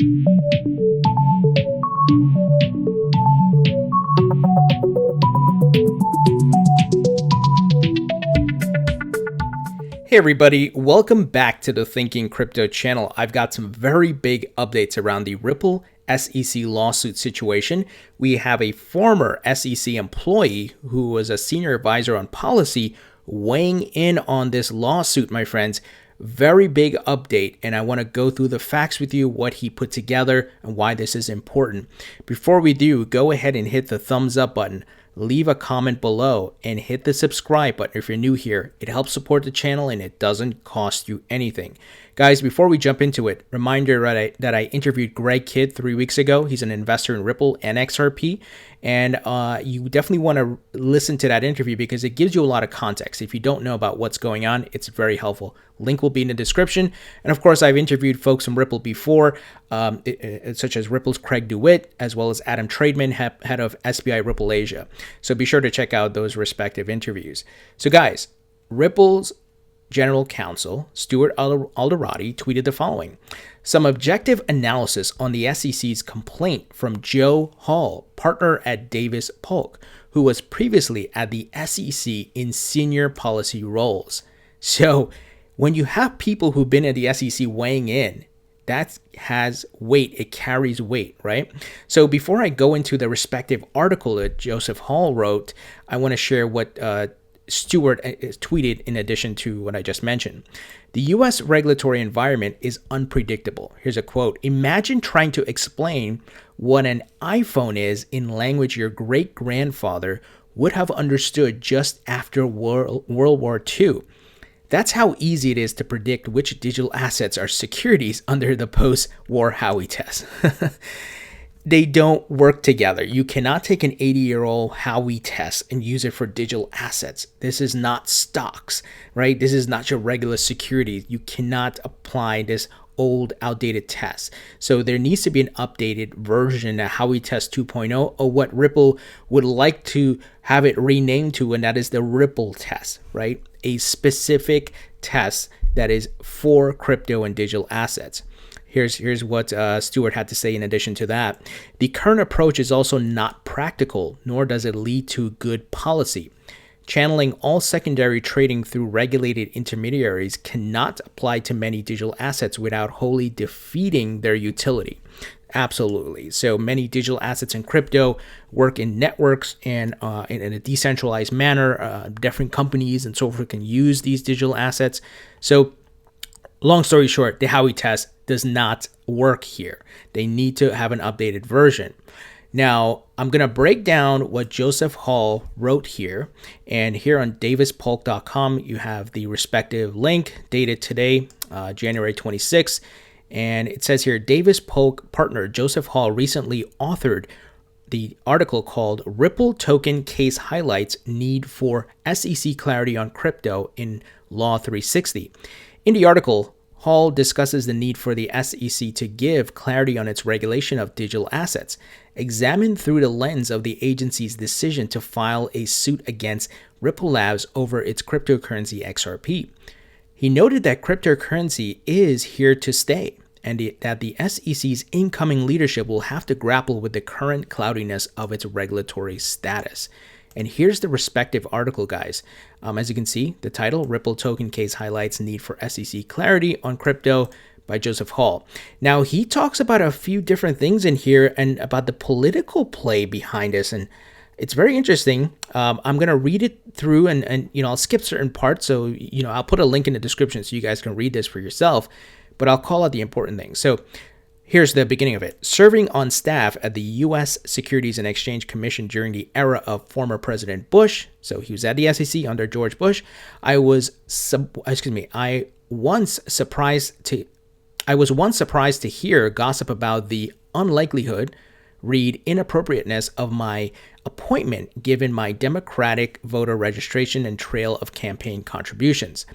Hey everybody, welcome back to the Thinking Crypto channel. I've got some very big updates around the Ripple SEC lawsuit situation. We have a former SEC employee who was a senior advisor on policy weighing in on this lawsuit, my friends. Very big update, and I want to go through the facts with you, what he put together, and why this is important. Before we do, go ahead and hit the thumbs up button. Leave a comment below and hit the subscribe button if you're new here. It helps support the channel and it doesn't cost you anything. Guys, before we jump into it, reminder that I interviewed Greg Kidd 3 weeks ago. He's an investor in Ripple and XRP. And you definitely want to listen to that interview because it gives you a lot of context. If you don't know about what's going on, it's very helpful. Link will be in the description. And of course, I've interviewed folks from Ripple before, such as Ripple's Craig DeWitt, as well as Adam Trademan, head of SBI Ripple Asia. So be sure to check out those respective interviews. So guys, Ripple's General Counsel, Stuart Alderati, tweeted the following. Some objective analysis on the SEC's complaint from Joe Hall, partner at Davis Polk, who was previously at the SEC in senior policy roles. So when you have people who've been at the SEC weighing in, that has weight. It carries weight, right? So before I go into the respective article that Joseph Hall wrote, I want to share what Stewart tweeted in addition to what I just mentioned. The U.S. regulatory environment is unpredictable. Here's a quote. Imagine trying to explain what an iPhone is in language your great-grandfather would have understood just after World War II. That's how easy it is to predict which digital assets are securities under the post-war Howey test. They don't work together. You cannot take an 80-year-old Howey test and use it for digital assets. This is not stocks, right? This is not your regular securities. You cannot apply this old, outdated test. So there needs to be an updated version, a Howey test 2.0, or what Ripple would like to have it renamed to, and that is the Ripple test, right? A specific test that is for crypto and digital assets. Here's what Stewart had to say in addition to that. The current approach is also not practical, nor does it lead to good policy. Channeling all secondary trading through regulated intermediaries cannot apply to many digital assets without wholly defeating their utility. Absolutely. So many digital assets in crypto work in networks and in a decentralized manner. Different companies and so forth can use these digital assets. So long story short, the Howey test does not work here. They need to have an updated version. Now, I'm going to break down what Joseph Hall wrote here. And here on davispolk.com, you have the respective link dated today, January 26th. And it says here, Davis Polk partner Joseph Hall recently authored the article called Ripple Token Case Highlights Need for SEC Clarity on Crypto in Law 360. In the article, Hall discusses the need for the SEC to give clarity on its regulation of digital assets, examined through the lens of the agency's decision to file a suit against Ripple Labs over its cryptocurrency XRP. He noted that cryptocurrency is here to stay, and that the SEC's incoming leadership will have to grapple with the current cloudiness of its regulatory status. And here's the respective article, guys. As you can see, the title, Ripple Token Case Highlights Need for SEC Clarity on Crypto by Joseph Hall. Now, he talks about a few different things in here and about the political play behind this. And it's very interesting. I'm going to read it through and I'll skip certain parts. So, I'll put a link in the description so you guys can read this for yourself. But I'll call out the important things. So here's the beginning of it. Serving on staff at the U.S. Securities and Exchange Commission during the era of former President Bush, so he was at the SEC under George Bush, I was once surprised to hear gossip about the unlikelihood, read inappropriateness of my appointment given my Democratic voter registration and trail of campaign contributions.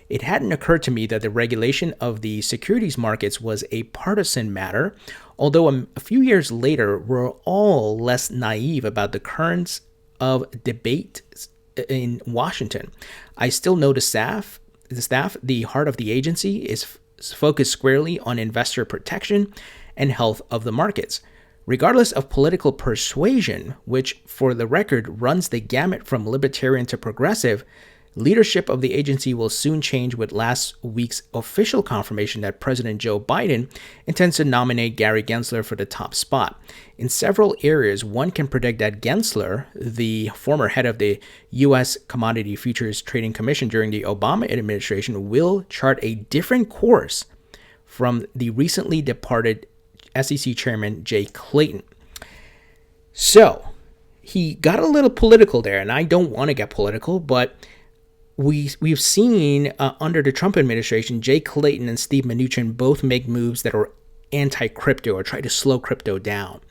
It hadn't occurred to me that the regulation of the securities markets was a partisan matter, although a few years later, we're all less naive about the currents of debate in Washington. I still know the staff, the heart of the agency is focused squarely on investor protection and health of the markets. Regardless of political persuasion, which for the record runs the gamut from libertarian to progressive, leadership of the agency will soon change with last week's official confirmation that President Joe Biden intends to nominate Gary Gensler for the top spot. In several areas, one can predict that Gensler, the former head of the U.S. Commodity Futures Trading Commission during the Obama administration, will chart a different course from the recently departed SEC Chairman Jay Clayton. So, he got a little political there, and I don't want to get political, but we've seen under the Trump administration, Jay Clayton and Steve Mnuchin both make moves that are anti-crypto or try to slow crypto down.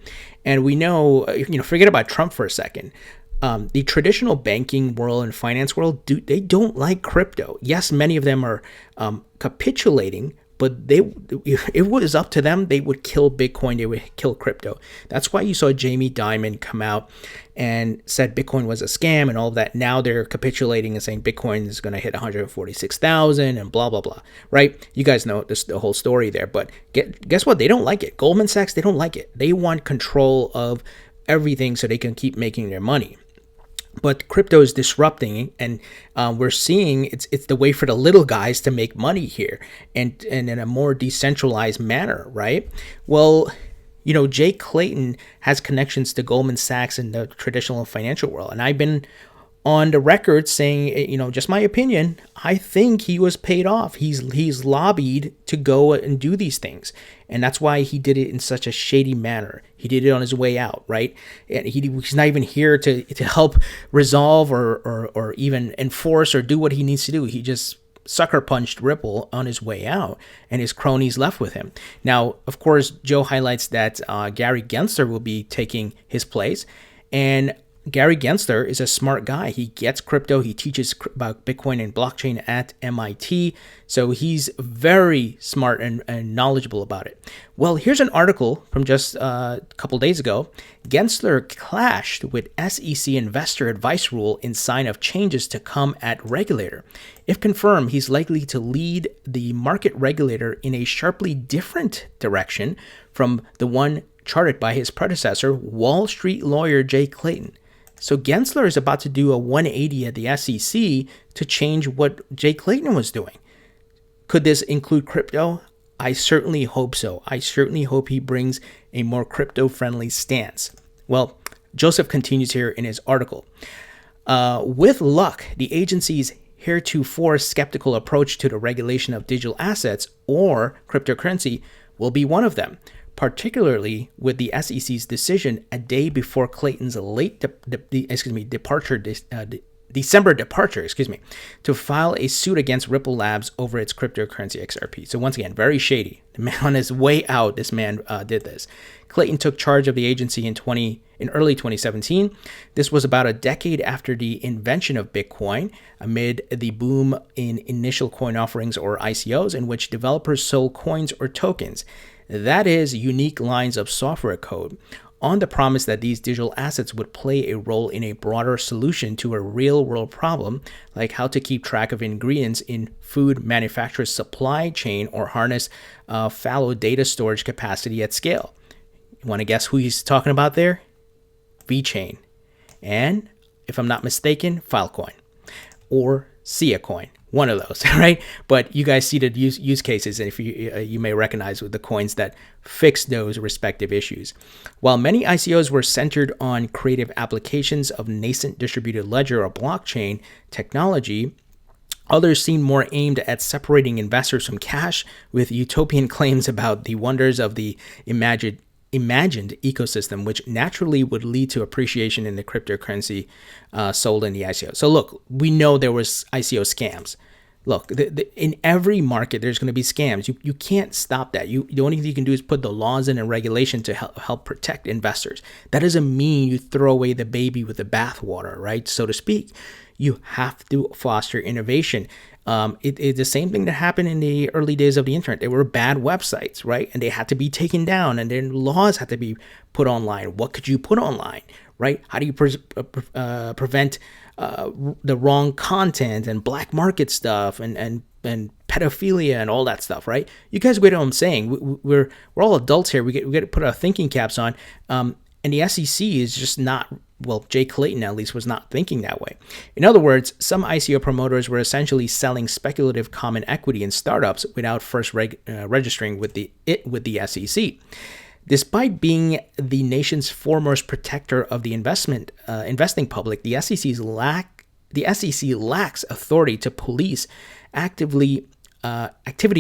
And we know, forget about Trump for a second. The traditional banking world and finance world, they don't like crypto. Yes, many of them are capitulating, but if it was up to them, they would kill Bitcoin, they would kill crypto. That's why you saw Jamie Dimon come out and said Bitcoin was a scam and all of that. Now they're capitulating and saying Bitcoin is going to hit 146,000 and blah, blah, blah, right? You guys know the whole story there, but guess what? They don't like it. Goldman Sachs, they don't like it. They want control of everything so they can keep making their money. But crypto is disrupting, and we're seeing it's the way for the little guys to make money here, and in a more decentralized manner, right? Well, Jay Clayton has connections to Goldman Sachs in the traditional financial world, and I've been on the record saying, just my opinion, I think he was paid off. He's lobbied to go and do these things. And that's why he did it in such a shady manner. He did it on his way out, right? And he's not even here to help resolve or even enforce or do what he needs to do. He just sucker punched Ripple on his way out, and his cronies left with him. Now, of course, Joe highlights that Gary Gensler will be taking his place. And Gary Gensler is a smart guy. He gets crypto. He teaches about Bitcoin and blockchain at MIT. So he's very smart and knowledgeable about it. Well, here's an article from just a couple days ago. Gensler clashed with SEC investor advice rule in sign of changes to come at regulator. If confirmed, he's likely to lead the market regulator in a sharply different direction from the one charted by his predecessor, Wall Street lawyer Jay Clayton. So Gensler is about to do a 180 at the SEC to change what Jay Clayton was doing. Could this include crypto? I certainly hope so. I certainly hope he brings a more crypto-friendly stance. Well, Joseph continues here in his article. With luck, the agency's heretofore skeptical approach to the regulation of digital assets or cryptocurrency will be one of them, particularly with the SEC's decision a day before Clayton's December departure, to file a suit against Ripple Labs over its cryptocurrency XRP. So once again, very shady. The man on his way out, this man did this. Clayton took charge of the agency in early 2017. This was about a decade after the invention of Bitcoin, amid the boom in initial coin offerings or ICOs, in which developers sold coins or tokens. That is, unique lines of software code, on the promise that these digital assets would play a role in a broader solution to a real-world problem, like how to keep track of ingredients in food manufacturers' supply chain or harness fallow data storage capacity at scale. You want to guess who he's talking about there? VeChain. And, if I'm not mistaken, Filecoin or SiaCoin. One of those, right? But you guys see the use cases, and if you may recognize with the coins that fix those respective issues. While many ICOs were centered on creative applications of nascent distributed ledger or blockchain technology, others seemed more aimed at separating investors from cash, with utopian claims about the wonders of the imagined ecosystem, which naturally would lead to appreciation in the cryptocurrency sold in the ICO. So look, we know there was ICO scams. Look, in every market, there's going to be scams. You can't stop that. The only thing you can do is put the laws in and regulation to help protect investors. That doesn't mean you throw away the baby with the bathwater, right? So to speak. You have to foster innovation. It's the same thing that happened in the early days of the internet. They were bad websites, right? And they had to be taken down, and then laws had to be put online. What could you put online, right? How do you prevent the wrong content and black market stuff and pedophilia and all that stuff, right? You guys get what I'm saying. We're all adults here. We get to put our thinking caps on. And the SEC is just not, well, Jay Clayton at least was not thinking that way. In other words, some ICO promoters were essentially selling speculative common equity in startups without first registering with the SEC. Despite being the nation's foremost protector of the investing public, the SEC lacks authority to police activity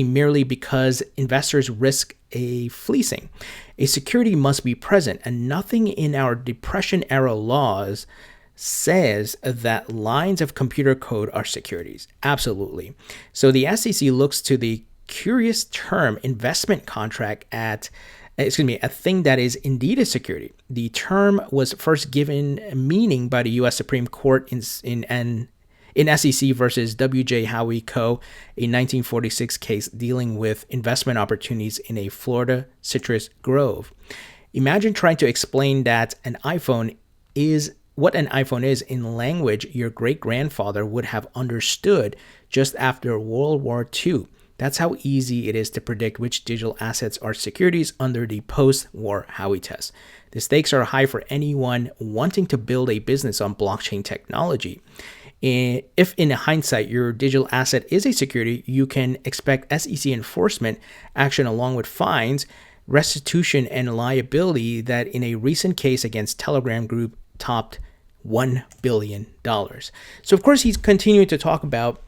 merely because investors risk a fleecing. A security must be present, and nothing in our Depression-era laws says that lines of computer code are securities. Absolutely. So the SEC looks to the curious term investment contract a thing that is indeed a security. The term was first given meaning by the U.S. Supreme Court in SEC versus W.J. Howey Co., a 1946 case dealing with investment opportunities in a Florida citrus grove. Imagine trying to explain that what an iPhone is in language your great-grandfather would have understood just after World War II. That's how easy it is to predict which digital assets are securities under the post-war Howey test. The stakes are high for anyone wanting to build a business on blockchain technology. If in hindsight your digital asset is a security, you can expect SEC enforcement action along with fines, restitution, and liability that in a recent case against Telegram Group topped $1 billion. So of course he's continuing to talk about,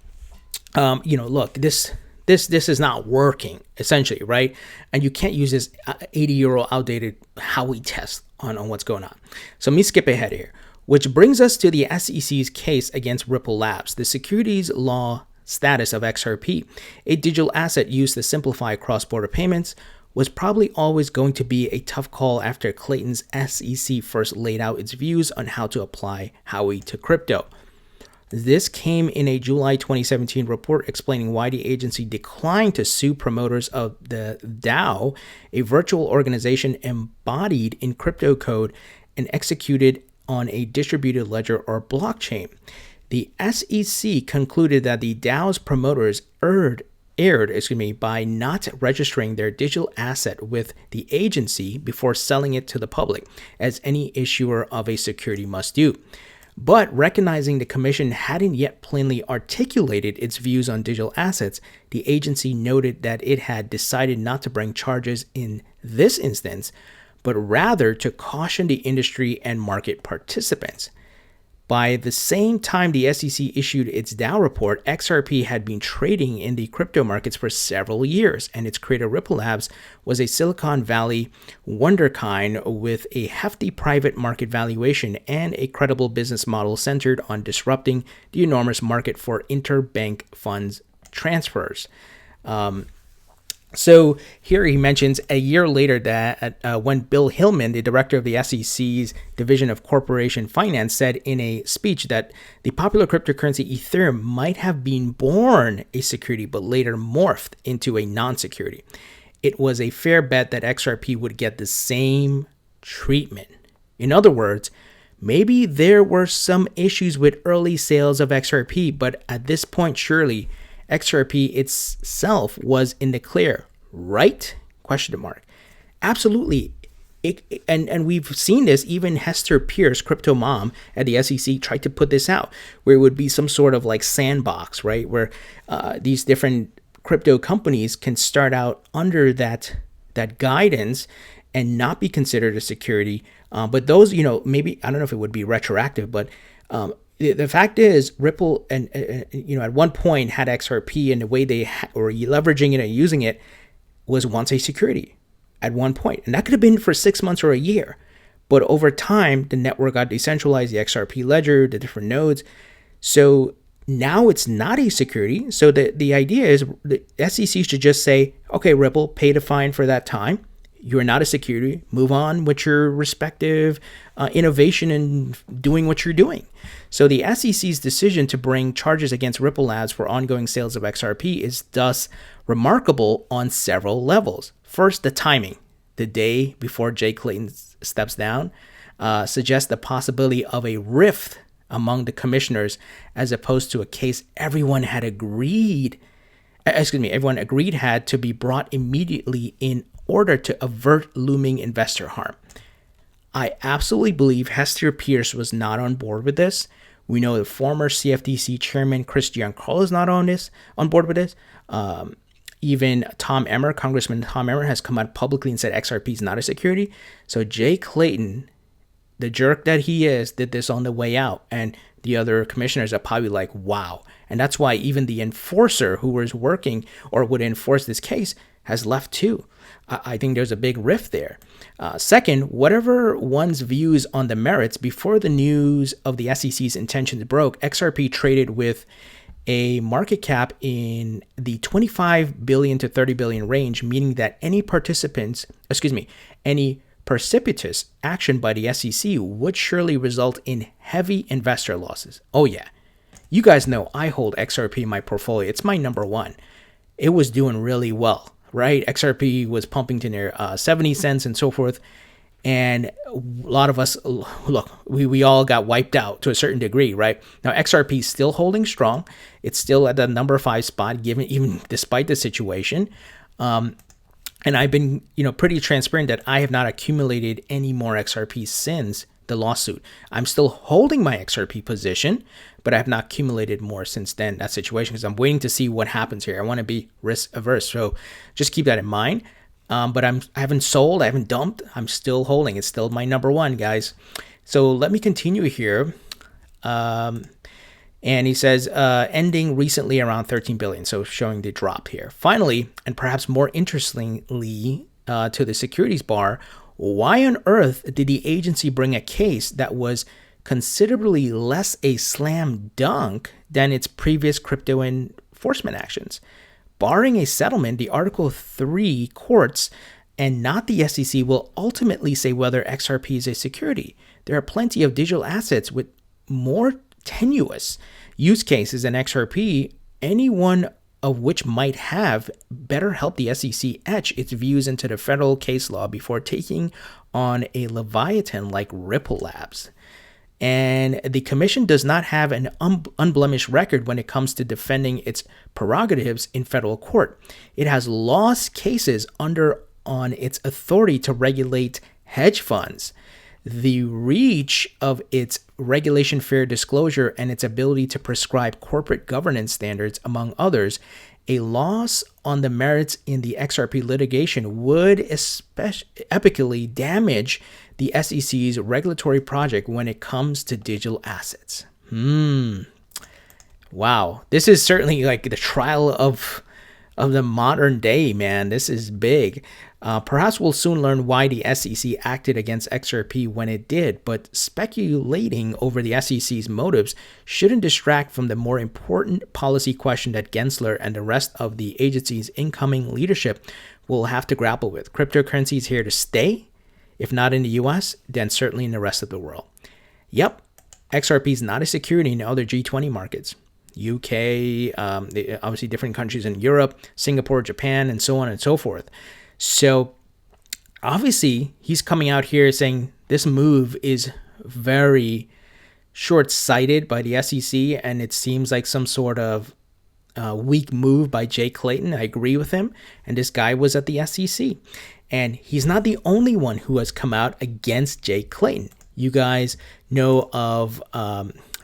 look, this is not working, essentially, right? And you can't use this 80-year-old outdated Howey test on what's going on. So let me skip ahead here. Which brings us to the SEC's case against Ripple Labs, the securities law status of XRP, a digital asset used to simplify cross-border payments, was probably always going to be a tough call after Clayton's SEC first laid out its views on how to apply Howey to crypto. This came in a July 2017 report explaining why the agency declined to sue promoters of the DAO, a virtual organization embodied in crypto code and executed on a distributed ledger or blockchain. The SEC concluded that the DAO's promoters erred by not registering their digital asset with the agency before selling it to the public, as any issuer of a security must do. But recognizing the commission hadn't yet plainly articulated its views on digital assets, the agency noted that it had decided not to bring charges in this instance, but rather to caution the industry and market participants. By the same time the SEC issued its DAO report, XRP had been trading in the crypto markets for several years, and its creator Ripple Labs was a Silicon Valley wonderkind with a hefty private market valuation and a credible business model centered on disrupting the enormous market for interbank funds transfers. So here he mentions a year later that when Bill Hillman, the director of the SEC's Division of Corporation Finance, said in a speech that the popular cryptocurrency Ethereum might have been born a security but later morphed into a non-security. It was a fair bet that XRP would get the same treatment. In other words, maybe there were some issues with early sales of XRP, but at this point, surely XRP itself was in the clear, right? Question mark. Absolutely. And we've seen this. Even Hester Pierce, crypto mom at the SEC, tried to put this out, where it would be some sort of like sandbox, right? Where these different crypto companies can start out under that guidance and not be considered a security. But those, maybe, I don't know if it would be retroactive, but the fact is, Ripple and at one point had XRP, and the way they were leveraging it and using it was once a security at one point, and that could have been for 6 months or a year. But over time, the network got decentralized, the XRP ledger, the different nodes. So now it's not a security. So the idea is the SEC should just say, okay, Ripple, pay the fine for that time. You're not a security. Move on with your respective innovation and doing what you're doing. So the SEC's decision to bring charges against Ripple Labs for ongoing sales of XRP is thus remarkable on several levels. First, the timing. The day before Jay Clayton steps down suggests the possibility of a rift among the commissioners, as opposed to a case everyone agreed had to be brought immediately in order to avert looming investor harm. I absolutely believe Hester Pierce was not on board with this. We know the former CFTC chairman Chris Giancarlo is not on board with this. Even Congressman Tom Emmer has come out publicly and said XRP is not a security. So Jay Clayton, the jerk that he is, did this on the way out. And the other commissioners are probably like, wow. And that's why even the enforcer who was working or would enforce this case has left too. I think there's a big rift there. Second, whatever one's views on the merits, before the news of the SEC's intentions broke, XRP traded with a market cap in the 25 billion to 30 billion range, meaning that any precipitous action by the SEC would surely result in heavy investor losses. Oh yeah. You guys know I hold XRP in my portfolio. It's my number one. It was doing really well, right? XRP was pumping to near 70 cents and so forth. And a lot of us, look, we all got wiped out to a certain degree, right? Now, XRP is still holding strong. It's still at the number 5 spot, even despite the situation. And I've been, pretty transparent that I have not accumulated any more XRP since the lawsuit. I'm still holding my XRP position, but I have not accumulated more since then, that situation, because I'm waiting to see what happens here. I want to be risk averse. So just keep that in mind. But I haven't sold, I haven't dumped. I'm still holding. It's still my number one, guys. So let me continue here. And he says, ending recently around 13 billion. So showing the drop here. Finally, and perhaps more interestingly to the securities bar, why on earth did the agency bring a case that was considerably less a slam dunk than its previous crypto enforcement actions? Barring a settlement, the Article 3 courts and not the SEC will ultimately say whether XRP is a security. There are plenty of digital assets with more tenuous use cases than XRP, any one of which might have better help the SEC etch its views into the federal case law before taking on a leviathan like Ripple Labs. And the commission does not have an unblemished record when it comes to defending its prerogatives in federal court. It has lost cases on its authority to regulate hedge funds, the reach of its regulation fair disclosure, and its ability to prescribe corporate governance standards, among others. A loss on the merits in the XRP litigation would epically damage the SEC's regulatory project when it comes to digital assets. Wow. This is certainly like the trial of the modern day, man. This is big. Perhaps we'll soon learn why the SEC acted against XRP when it did, but speculating over the SEC's motives shouldn't distract from the more important policy question that Gensler and the rest of the agency's incoming leadership will have to grapple with. Cryptocurrency is here to stay. If not in the US, then certainly in the rest of the world. Yep, XRP is not a security in other G20 markets. UK, obviously different countries in Europe, Singapore, Japan, and so on and so forth. So obviously he's coming out here saying this move is very short-sighted by the SEC, and it seems like some sort of weak move by Jay Clayton. I agree with him. And this guy was at the SEC. And he's not the only one who has come out against Jay Clayton. You guys know of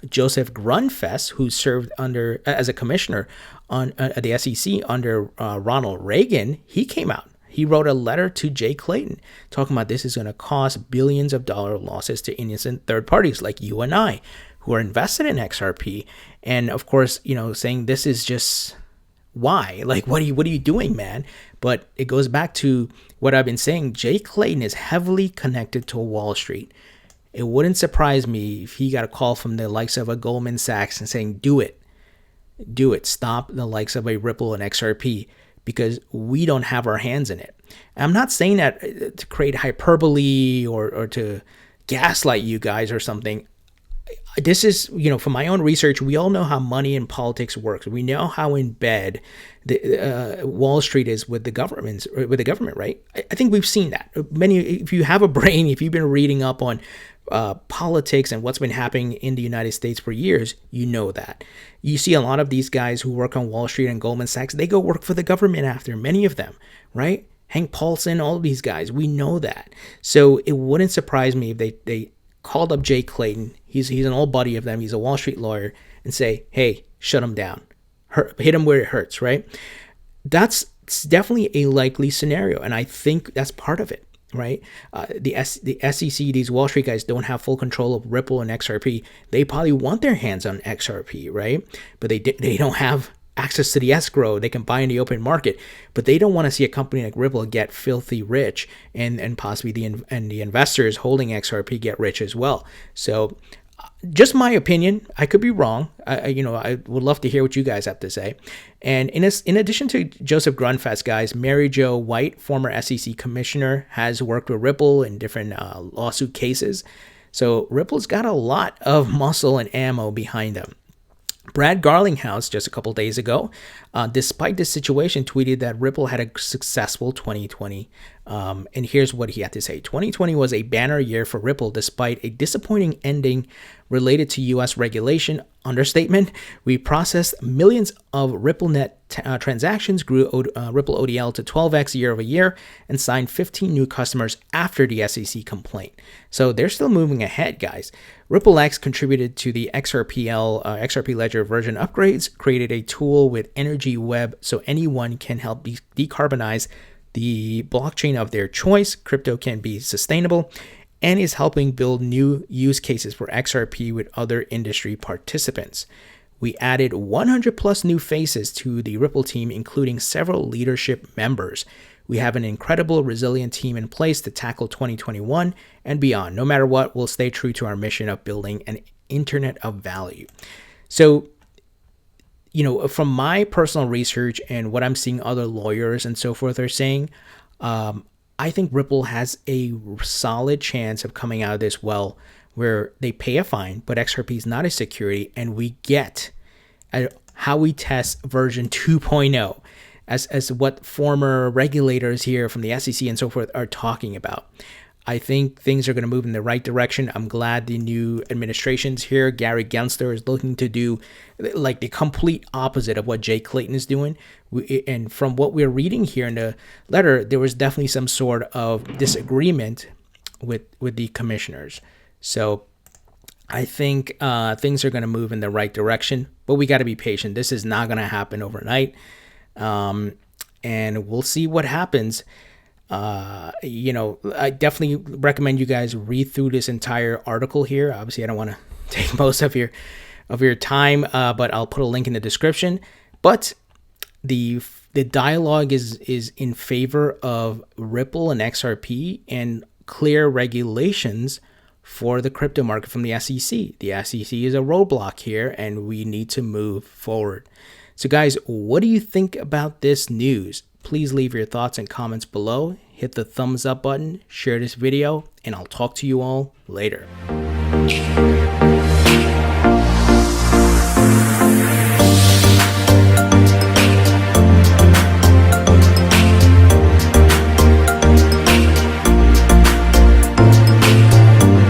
Joseph Grunfest, who served as a commissioner at the SEC under Ronald Reagan. He came out. He wrote a letter to Jay Clayton talking about this is going to cost billions of dollar losses to innocent third parties like you and I who are invested in XRP. And of course, saying this is just why? Like, what are you doing, man? But it goes back to what I've been saying. Jay Clayton is heavily connected to Wall Street. It wouldn't surprise me if he got a call from the likes of a Goldman Sachs and saying, do it. Stop the likes of a Ripple and XRP, because we don't have our hands in it. I'm not saying that to create hyperbole or to gaslight you guys or something. This is, from my own research, we all know how money and politics works. We know how in bed the Wall Street is with the government, right? I think we've seen that. If you have a brain, if you've been reading up on politics and what's been happening in the United States for years, you know that. You see a lot of these guys who work on Wall Street and Goldman Sachs, they go work for the government after, many of them, right? Hank Paulson, all of these guys, we know that. So it wouldn't surprise me if they called up Jay Clayton. He's an old buddy of them. He's a Wall Street lawyer, and say, hey, shut him down. Hit him where it hurts, right? That's definitely a likely scenario, and I think that's part of it, right? The SEC, these Wall Street guys don't have full control of Ripple and XRP. They probably want their hands on XRP, right? But they don't have access to the escrow. They can buy in the open market, but they don't want to see a company like Ripple get filthy rich and possibly the investors holding XRP get rich as well. So just my opinion, I could be wrong. I would love to hear what you guys have to say. And in addition to Joseph Grunfest, guys, Mary Jo White, former SEC commissioner, has worked with Ripple in different lawsuit cases. So Ripple's got a lot of muscle and ammo behind them. Brad Garlinghouse, just a couple days ago, despite this situation, tweeted that Ripple had a successful 2020. And here's what he had to say. 2020 was a banner year for Ripple despite a disappointing ending related to U.S. regulation. Understatement. We processed millions of RippleNet transactions, grew Ripple ODL to 12x year over year, and signed 15 new customers after the SEC complaint. So they're still moving ahead, guys. RippleX contributed to the XRP Ledger version upgrades, created a tool with Energy Web so anyone can help decarbonize the blockchain of their choice. Crypto can be sustainable, and is helping build new use cases for XRP with other industry participants. We added 100 plus new faces to the Ripple team, including several leadership members. We have an incredible, resilient team in place to tackle 2021 and beyond. No matter what, we'll stay true to our mission of building an internet of value. So, from my personal research and what I'm seeing other lawyers and so forth are saying, I think Ripple has a solid chance of coming out of this well, where they pay a fine, but XRP is not a security, and we get a Howey test version 2.0, as what former regulators here from the SEC and so forth are talking about. I think things are going to move in the right direction. I'm glad the new administration's here. Gary Gensler is looking to do like the complete opposite of what Jay Clayton is doing. And from what we're reading here in the letter, there was definitely some sort of disagreement with the commissioners. So I think things are going to move in the right direction, but we got to be patient. This is not going to happen overnight. And we'll see what happens. I definitely recommend you guys read through this entire article here. Obviously, I don't want to take most of your time, but I'll put a link in the description. But the dialogue is in favor of Ripple and XRP and clear regulations for the crypto market from the SEC. The SEC is a roadblock here, and we need to move forward. So guys, what do you think about this news? Please leave your thoughts and comments below. Hit the thumbs up button, share this video, and I'll talk to you all later.